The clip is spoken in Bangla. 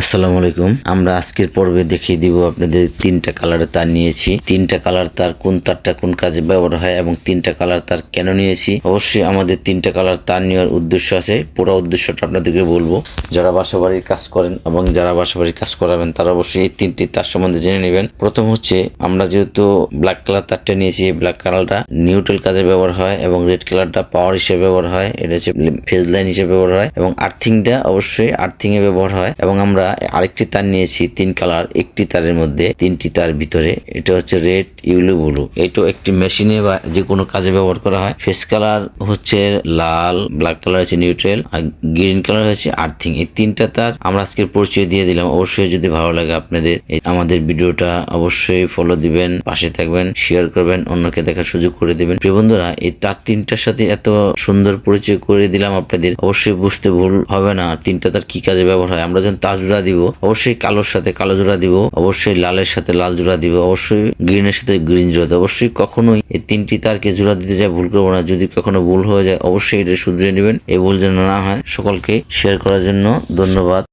আসসালামু আলাইকুম। আমরা আজকের পর্বে দেখিয়ে দিব আপনাদের তিনটা কালারের তার নিয়েছি। তিনটা কালার তার কোন তারটা কোন কাজে ব্যবহার হয় এবং তিনটা কালার তার কেন নিয়েছি। অবশ্যই আমাদের তিনটা কালার তার নেওয়ার উদ্দেশ্য আছে, পুরো উদ্দেশ্যটা আপনাদেরকে বলবো। যারা বাসাবাড়ির কাজ করেন এবং যারা বাসাবাড়ির কাজ করাবেন তারা অবশ্যই এই তিনটি তার সম্বন্ধে জেনে নেবেন। প্রথম হচ্ছে, আমরা যেহেতু ব্ল্যাক কালার তারটা নিয়েছি, এই ব্ল্যাক কালারটা নিউট্রাল কাজে ব্যবহার হয় এবং রেড কালারটা পাওয়ার হিসেবে ব্যবহার হয়। এটা হচ্ছে ফেজ লাইন হিসেবে ব্যবহার হয় এবং আর্থিংটা অবশ্যই আর্থিং এ ব্যবহার হয়। এবং আমরা আরেকটি তার নিয়েছি তিন কালার, একটি তারের মধ্যে তিনটি তার ভিতরে। এটা হচ্ছে রেড, ইউলো, ব্লু। এটা একটি মেশিনে বা যে কোনো কাজে ব্যবহার করা হয়। ফেস কালার হচ্ছে লাল, ব্ল্যাক কালার হচ্ছে নিউট্রাল আর গ্রিন কালার হচ্ছে আর্থিং। এই তিনটা তার আমরা আজকের পরিচয় দিয়ে দিলাম। অবশ্যই যদি ভালো লাগে আপনাদের আমাদের ভিডিওটা অবশ্যই ফলো দিবেন, পাশে থাকবেন, শেয়ার করবেন, অন্যকে দেখার সুযোগ করে দিবেন। প্রিয় বন্ধুরা, এই তার তিনটার সাথে এত সুন্দর পরিচয় করে দিলাম আপনাদের, অবশ্যই বুঝতে ভুল হবে না তিনটা তার কি কাজে ব্যবহার হয়। আমরা যখন তার জোড়া দিব, অবশ্যই কালোর সাথে কালো জোড়া দিব, অবশ্যই লালের সাথে লাল জোড়া দিব, অবশ্যই গ্রিনের সাথে গ্রিন জোড়া দিব। অবশ্যই কখনোই এই তিনটি তারকে জোড়া দিতে যায় ভুল করবো না। যদি কখনো ভুল হয়ে যায় অবশ্যই এটা শুধরে নেবেন, এই ভুল যেন না হয়। সকলকে শেয়ার করার জন্য ধন্যবাদ।